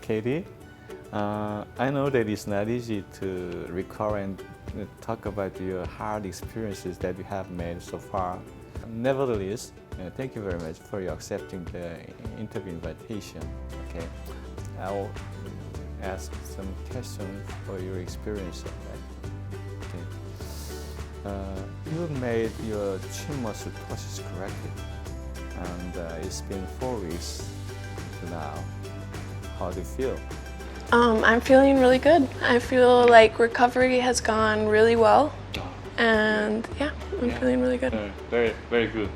Katie. I know that it's not easy to record and talk about your hard experiences that you have made so far. Nevertheless, thank you very much for your accepting the interview invitation. Okay, I'll ask some questions for your experience of that. Okay. You made your chin muscle ptosis correctly, and it's been 4 weeks to now. How do you feel? I'm feeling really good. I feel like recovery has gone really well, and yeah, I'm feeling really good. Very, very good.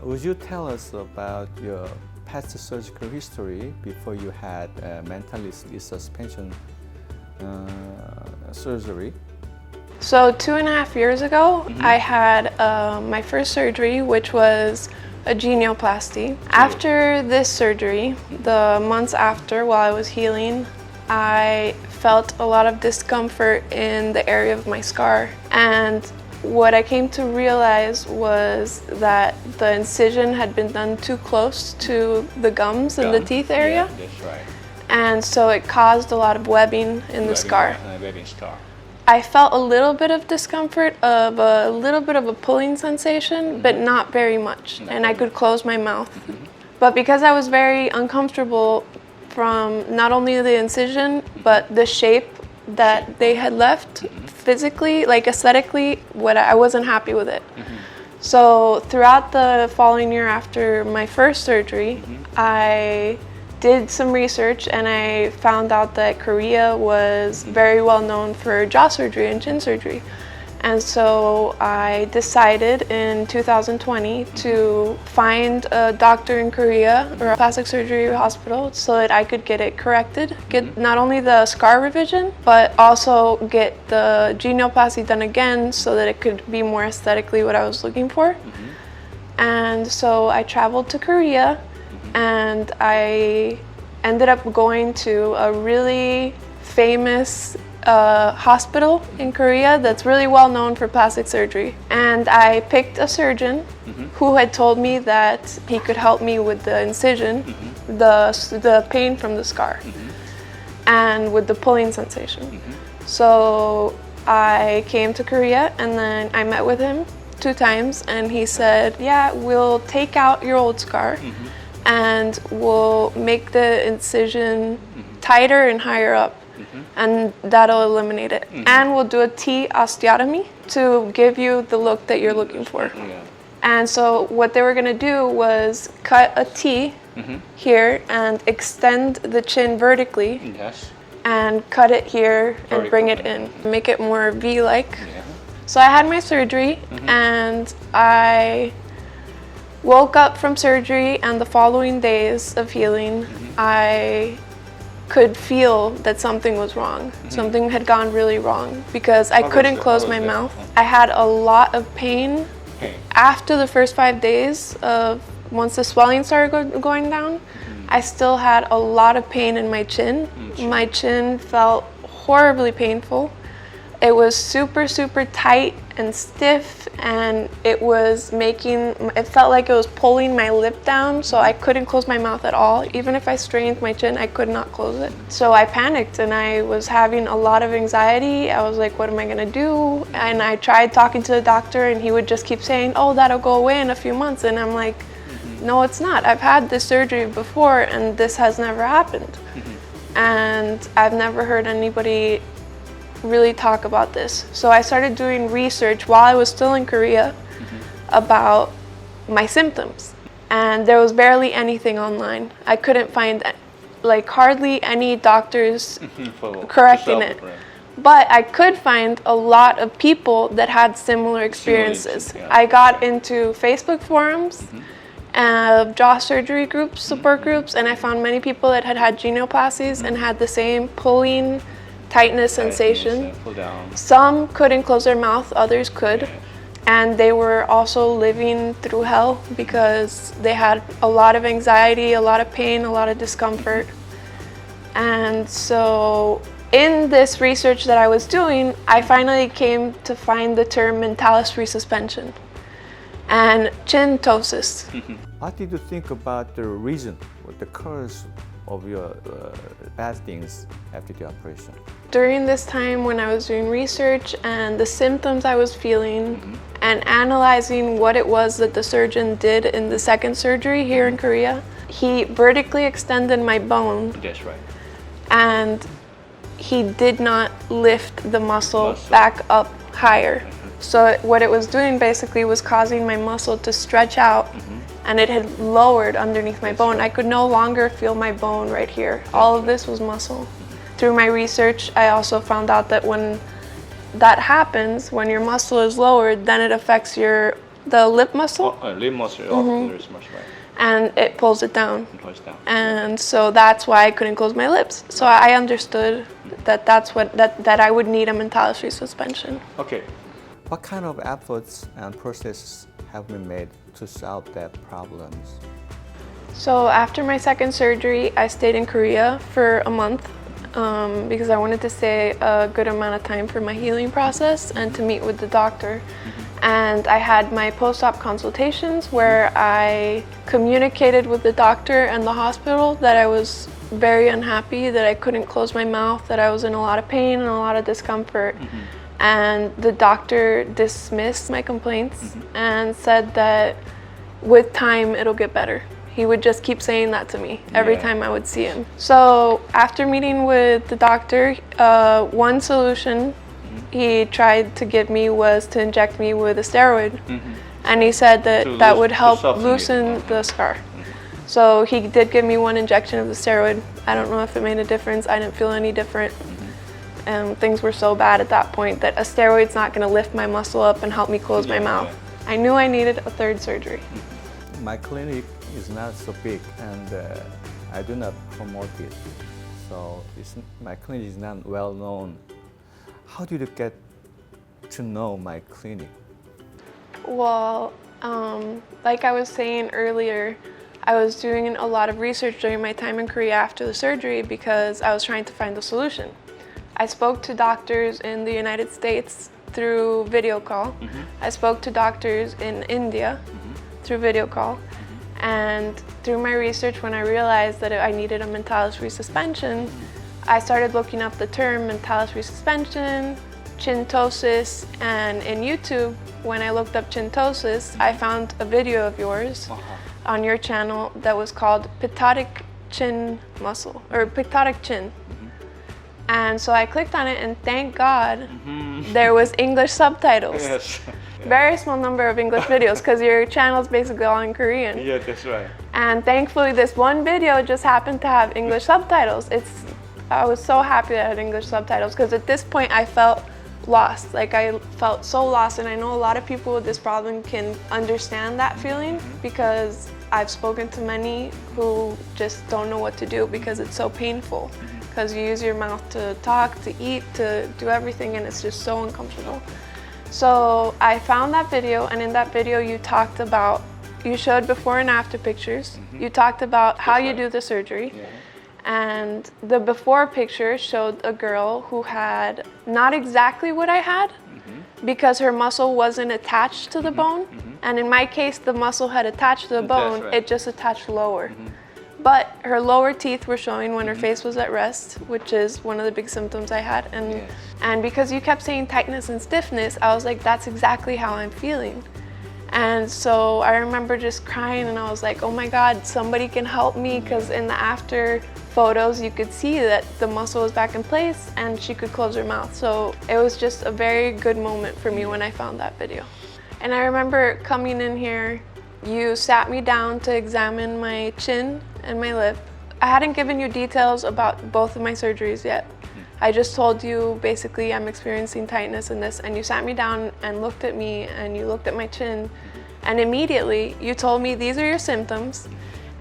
Would you tell us about your past surgical history before you had mental suspension surgery? So 2.5 years ago, I had my first surgery, which was a genioplasty. After this surgery, the months after, while I was healing, I felt a lot of discomfort in the area of my scar. And what I came to realize was that the incision had been done too close to the gums and the teeth area. Yeah, that's right. And so it caused a lot of webbing in the scar. Webbing scar. I felt a little bit of discomfort, of a little bit of a pulling sensation, but not very much. And I could close my mouth. But because I was very uncomfortable from not only the incision, but the shape that they had left physically, like aesthetically, I wasn't happy with it. So throughout the following year after my first surgery, I did some research and I found out that Korea was very well known for jaw surgery and chin surgery. And so I decided in 2020 to find a doctor in Korea or a plastic surgery hospital so that I could get it corrected, get not only the scar revision, but also get the genioplasty done again so that it could be more aesthetically what I was looking for. And so I traveled to Korea and I ended up going to a really famous hospital in Korea that's really well known for plastic surgery. And I picked a surgeon who had told me that he could help me with the incision, the pain from the scar, and with the pulling sensation. So I came to Korea and then I met with him 2 times and he said, yeah, we'll take out your old scar and we'll make the incision tighter and higher up, and that'll eliminate it. And we'll do a T osteotomy to give you the look that you're looking for. And so what they were gonna do was cut a T here and extend the chin vertically and cut it here and bring it in, make it more V-like. So I had my surgery and I woke up from surgery, and the following days of healing, I could feel that something was wrong. Something had gone really wrong because I couldn't close my mouth. I had a lot of pain after the first 5 days of once the swelling started going down. I still had a lot of pain in my chin. My chin felt horribly painful. It was super, super tight and stiff, and it felt like it was pulling my lip down, so I couldn't close my mouth at all. Even if I strained my chin, I could not close it. So I panicked and I was having a lot of anxiety. I was like, what am I gonna do? And I tried talking to the doctor and he would just keep saying, oh, that'll go away in a few months. And I'm like, no, it's not. I've had this surgery before and this has never happened. And I've never heard anybody really talk about this. So I started doing research while I was still in Korea about my symptoms. And there was barely anything online. I couldn't find like hardly any doctors correcting it. But I could find a lot of people that had similar experiences. I got into Facebook forums, jaw surgery groups, support groups, and I found many people that had had genioplasties and had the same pulling, tightness sensation. Some couldn't close their mouth, others could. And they were also living through hell because they had a lot of anxiety, a lot of pain, a lot of discomfort. And so in this research that I was doing, I finally came to find the term mentalis resuspension and chin ptosis. What did you think about the reason, the cause of your bad things after the operation? During this time when I was doing research and the symptoms I was feeling and analyzing what it was that the surgeon did in the second surgery here in Korea, he vertically extended my bone That's right. and he did not lift the muscle back up higher. So what it was doing basically was causing my muscle to stretch out and it had lowered underneath my bone. I could no longer feel my bone right here. All of this was muscle. Through my research, I also found out that when that happens, when your muscle is lowered, then it affects the lip muscle Lip muscle, there's much right. and it pulls it down. It goes down. And so that's why I couldn't close my lips. So I understood that I would need a mentalis resuspension. Okay. What kind of efforts and processes have been made to solve that problems? So after my second surgery, I stayed in Korea for a month because I wanted to stay a good amount of time for my healing process and to meet with the doctor. And I had my post-op consultations where I communicated with the doctor and the hospital that I was very unhappy, that I couldn't close my mouth, that I was in a lot of pain and a lot of discomfort. And the doctor dismissed my complaints and said that with time it'll get better. He would just keep saying that to me every time I would see him. So after meeting with the doctor, one solution he tried to give me was to inject me with a steroid. And he said that that would help loosen the scar. So he did give me one injection of the steroid. I don't know if it made a difference. I didn't feel any different. Things were so bad at that point that a steroid's not going to lift my muscle up and help me close my mouth. I knew I needed a third surgery. My clinic is not so big and I do not promote it. So my clinic is not well known. How did you get to know my clinic? Well, like I was saying earlier, I was doing a lot of research during my time in Korea after the surgery because I was trying to find a solution. I spoke to doctors in the United States through video call. I spoke to doctors in India through video call. And through my research, when I realized that I needed a mentalis resuspension, I started looking up the term mentalis resuspension, chintosis, and in YouTube, when I looked up chintosis, I found a video of yours on your channel that was called ptotic chin muscle, or ptotic chin. And so I clicked on it and thank God there was English subtitles. Yes. Very small number of English videos because your channel is basically all in Korean. Yeah, that's right. And thankfully this one video just happened to have English subtitles. I was so happy that it had English subtitles because at this point I felt lost. Like I felt so lost, and I know a lot of people with this problem can understand that feeling because I've spoken to many who just don't know what to do because it's so painful. Because you use your mouth to talk, to eat, to do everything, and it's just so uncomfortable. So I found that video, and in that video you showed before and after pictures. You talked about how you do the surgery. And the before picture showed a girl who had not exactly what I had because her muscle wasn't attached to the bone. And in my case, the muscle had attached to the bone, it just attached lower. But her lower teeth were showing when her face was at rest, which is one of the big symptoms I had. And because you kept saying tightness and stiffness, I was like, that's exactly how I'm feeling. And so I remember just crying and I was like, oh my God, somebody can help me, because in the after photos you could see that the muscle was back in place and she could close her mouth. So it was just a very good moment for me when I found that video. And I remember coming in here, you sat me down to examine my chin and my lip. I hadn't given you details about both of my surgeries yet. I just told you basically I'm experiencing tightness in this, and you sat me down and looked at me and you looked at my chin, and immediately you told me these are your symptoms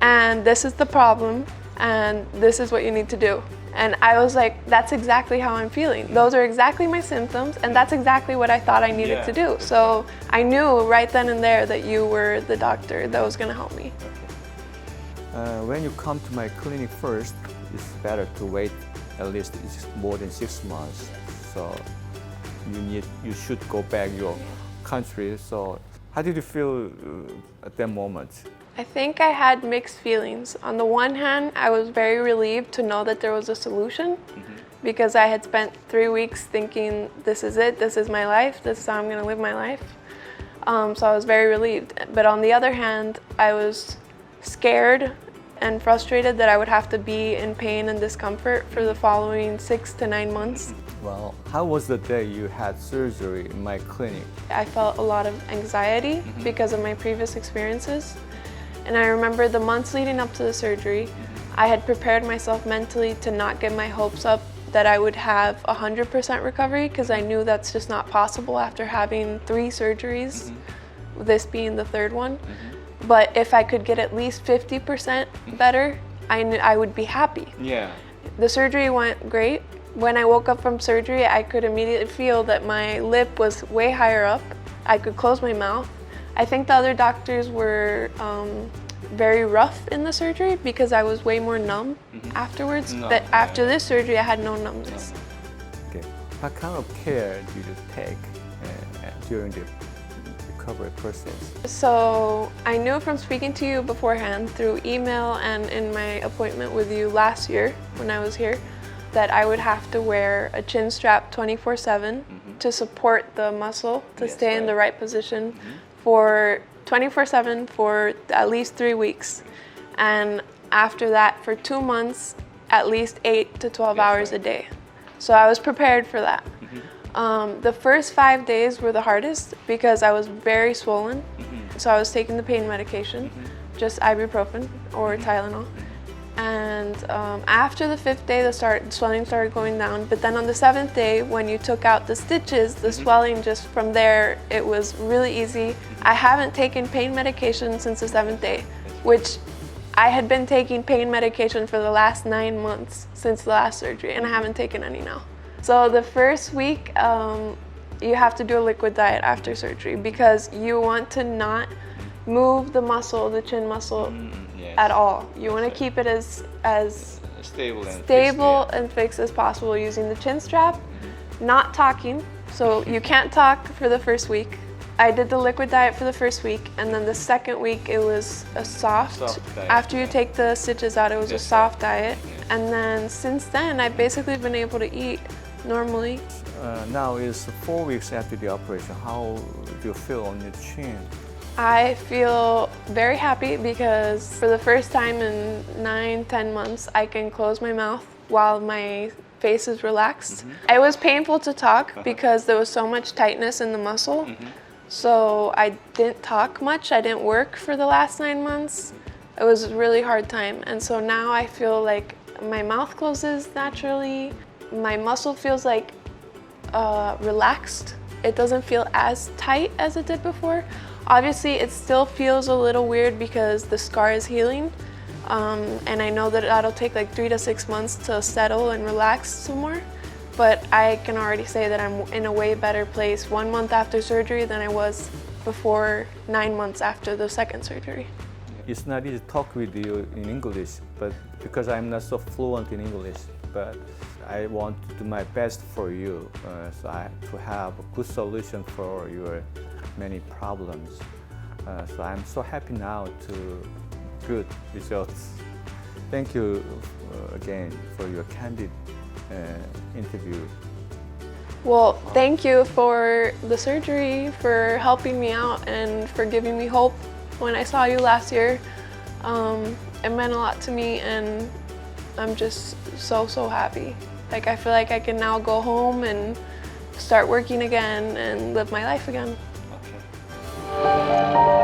and this is the problem and this is what you need to do. And I was like, that's exactly how I'm feeling. Those are exactly my symptoms, and that's exactly what I thought I needed to do. So I knew right then and there that you were the doctor that was gonna help me. When you come to my clinic first, it's better to wait at least more than 6 months. So you should go back your country. So how did you feel at that moment? I think I had mixed feelings. On the one hand, I was very relieved to know that there was a solution because I had spent 3 weeks thinking, this is it, this is my life, this is how I'm going to live my life. So I was very relieved. But on the other hand, I was scared and frustrated that I would have to be in pain and discomfort for the following 6 to 9 months. Well, how was the day you had surgery in my clinic? I felt a lot of anxiety because of my previous experiences. And I remember the months leading up to the surgery, I had prepared myself mentally to not get my hopes up that I would have 100% recovery because I knew that's just not possible after having 3 surgeries, this being the 3rd one. But if I could get at least 50% better, I knew I would be happy. Yeah. The surgery went great. When I woke up from surgery, I could immediately feel that my lip was way higher up. I could close my mouth. I think the other doctors were very rough in the surgery because I was way more numb afterwards. But after this surgery, I had no numbness. Okay. What kind of care did you take during the recovery process? So I knew from speaking to you beforehand through email and in my appointment with you last year when I was here that I would have to wear a chin strap 24/7 to support the muscle to stay in the right position for 24/7 for at least 3 weeks. And after that, for 2 months, at least 8 to 12 hours a day. So I was prepared for that. The first 5 days were the hardest because I was very swollen. So I was taking the pain medication, just ibuprofen or Tylenol. And after the 5th day, the swelling started going down. But then on the 7th day, when you took out the stitches, the swelling just from there, it was really easy. I haven't taken pain medication since the 7th day, which I had been taking pain medication for the last 9 months since the last surgery, and I haven't taken any now. So the first week, you have to do a liquid diet after surgery because you want to not move the muscle, the chin muscle, at all. You want to keep it as stable and fixed as possible using the chin strap, not talking. So you can't talk for the first week. I did the liquid diet for the first week, and then the second week it was a soft diet. After you take the stitches out, it was a soft diet. And then since then, I've basically been able to eat normally. Now it's 4 weeks after the operation. How do you feel on your chin? I feel very happy because for the first time in 9-10 months, I can close my mouth while my face is relaxed. It was painful to talk because there was so much tightness in the muscle. So I didn't talk much. I didn't work for the last 9 months. It was a really hard time. And so now I feel like my mouth closes naturally. My muscle feels like relaxed. It doesn't feel as tight as it did before. Obviously, it still feels a little weird because the scar is healing. And I know that that'll take like 3 to 6 months to settle and relax some more. But I can already say that I'm in a way better place 1 month after surgery than I was before 9 months after the second surgery. It's not easy to talk with you in English, but because I'm not so fluent in English, but I want to do my best for you, so I to have a good solution for your many problems. So I'm so happy now to good results. Thank you again for your candid interview. Well, thank you for the surgery, for helping me out, and for giving me hope. When I saw you last year, it meant a lot to me, and I'm just so happy. Like, I feel like I can now go home and start working again and live my life again. Okay.